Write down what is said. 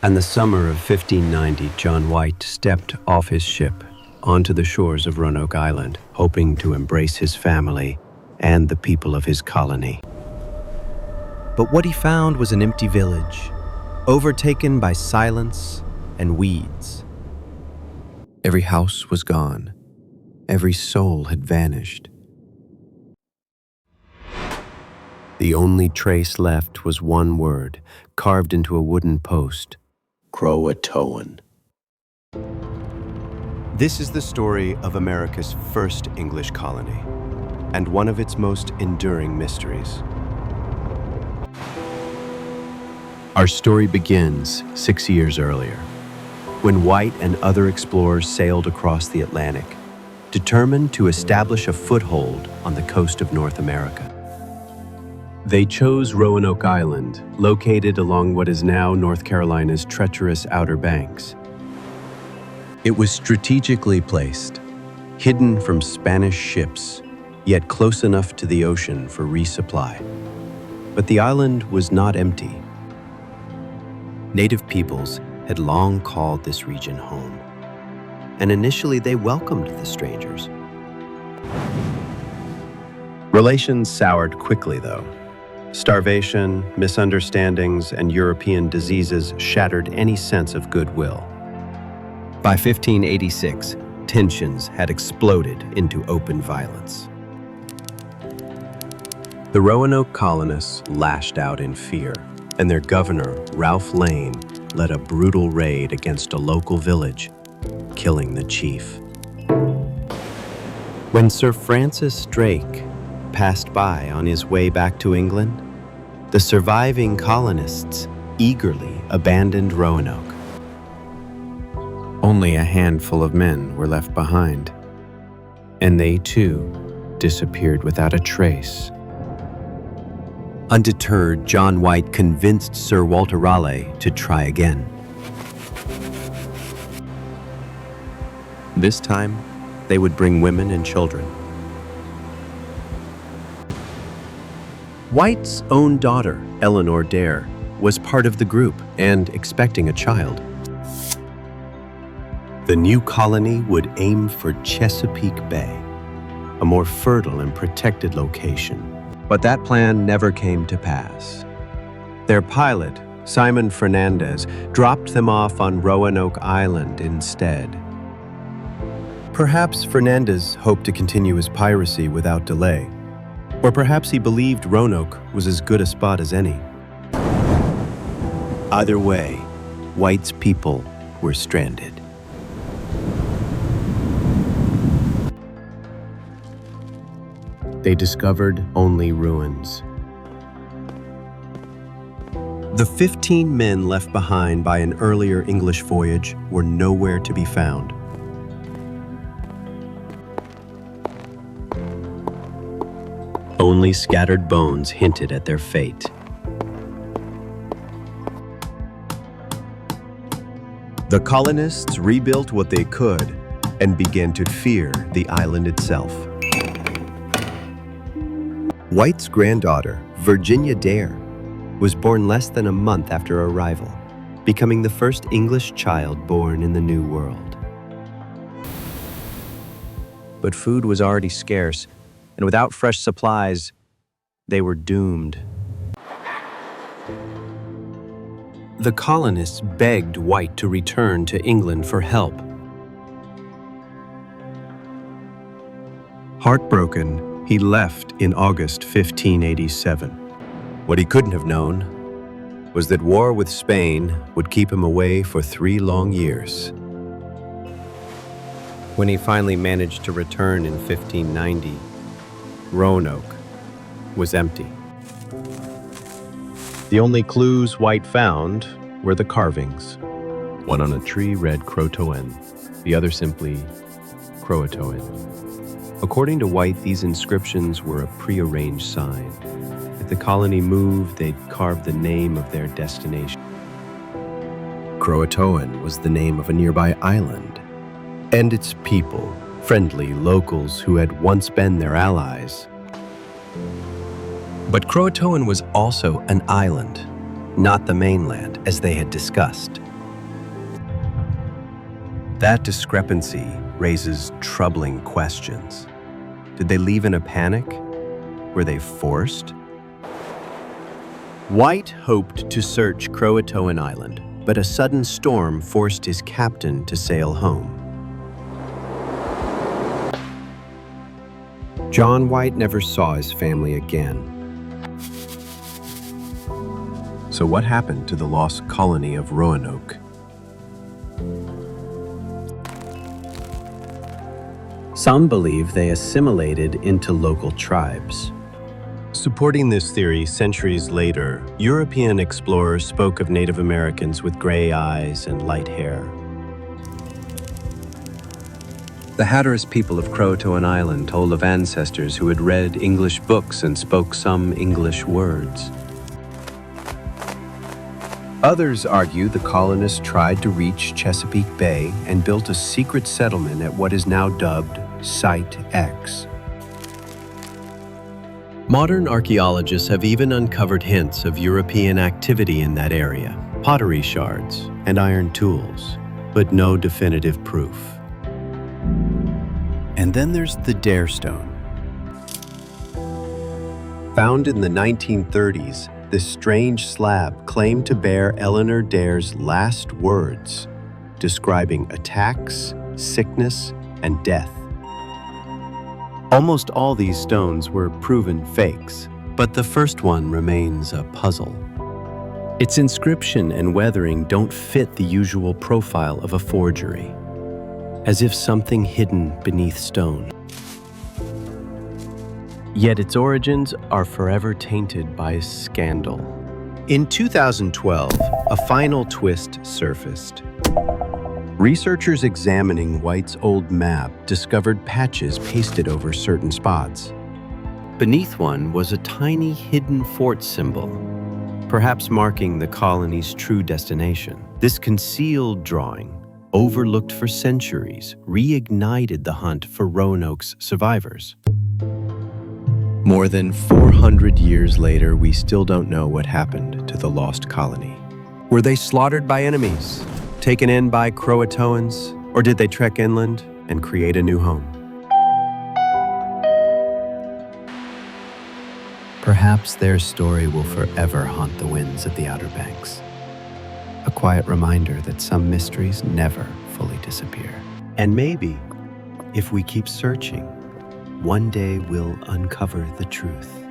And the summer of 1590, John White stepped off his ship onto the shores of Roanoke Island, hoping to embrace his family and the people of his colony. But what he found was an empty village, overtaken by silence and weeds. Every house was gone. Every soul had vanished. The only trace left was one word, carved into a wooden post: CROATOAN. This is the story of America's first English colony, and one of its most enduring mysteries. Our story begins 6 years earlier, when White and other explorers sailed across the Atlantic, determined to establish a foothold on the coast of North America. They chose Roanoke Island, located along what is now North Carolina's treacherous Outer Banks. It was strategically placed, hidden from Spanish ships, yet close enough to the ocean for resupply. But the island was not empty. Native peoples had long called this region home, and initially they welcomed the strangers. Relations soured quickly, though. Starvation, misunderstandings, and European diseases shattered any sense of goodwill. By 1586, tensions had exploded into open violence. The Roanoke colonists lashed out in fear, and their governor, Ralph Lane, led a brutal raid against a local village, killing the chief. When Sir Francis Drake passed by on his way back to England, the surviving colonists eagerly abandoned Roanoke. Only a handful of men were left behind, and they too disappeared without a trace. Undeterred, John White convinced Sir Walter Raleigh to try again. This time, they would bring women and children. White's own daughter, Eleanor Dare, was part of the group and expecting a child. The new colony would aim for Chesapeake Bay, a more fertile and protected location. But that plan never came to pass. Their pilot, Simon Fernandez, dropped them off on Roanoke Island instead. Perhaps Fernandez hoped to continue his piracy without delay, or perhaps he believed Roanoke was as good a spot as any. Either way, White's people were stranded. They discovered only ruins. The 15 men left behind by an earlier English voyage were nowhere to be found. Only scattered bones hinted at their fate. The colonists rebuilt what they could and began to fear the island itself. White's granddaughter, Virginia Dare, was born less than a month after arrival, becoming the first English child born in the New World. But food was already scarce, and without fresh supplies, they were doomed. The colonists begged White to return to England for help. Heartbroken, he left in August 1587. What he couldn't have known was that war with Spain would keep him away for 3 long years. When he finally managed to return in 1590, Roanoke was empty. The only clues White found were the carvings. One on a tree read CROATOAN, the other simply CROATOAN. According to White, these inscriptions were a prearranged sign. If the colony moved, they'd carve the name of their destination. CROATOAN was the name of a nearby island, and its people, friendly locals who had once been their allies. But CROATOAN was also an island, not the mainland as they had discussed. That discrepancy raises troubling questions. Did they leave in a panic? Were they forced? White hoped to search CROATOAN Island, but a sudden storm forced his captain to sail home. John White never saw his family again. So what happened to the Lost Colony of Roanoke? Some believe they assimilated into local tribes. Supporting this theory centuries later, European explorers spoke of Native Americans with gray eyes and light hair. The Hatteras people of CROATOAN Island told of ancestors who had read English books and spoke some English words. Others argue the colonists tried to reach Chesapeake Bay and built a secret settlement at what is now dubbed Site X. Modern archaeologists have even uncovered hints of European activity in that area, pottery shards and iron tools, but no definitive proof. And then there's the Dare Stone. Found in the 1930s, this strange slab claimed to bear Eleanor Dare's last words, describing attacks, sickness, and death. Almost all these stones were proven fakes, but the first one remains a puzzle. Its inscription and weathering don't fit the usual profile of a forgery, as if something hidden beneath stone. Yet its origins are forever tainted by scandal. In 2012, a final twist surfaced. Researchers examining White's old map discovered patches pasted over certain spots. Beneath one was a tiny hidden fort symbol, perhaps marking the colony's true destination. This concealed drawing, overlooked for centuries, reignited the hunt for Roanoke's survivors. More than 400 years later, we still don't know what happened to the lost colony. Were they slaughtered by enemies, taken in by Croatoans, or did they trek inland and create a new home? Perhaps their story will forever haunt the winds of the Outer Banks. A quiet reminder that some mysteries never fully disappear. And maybe, if we keep searching, one day we'll uncover the truth.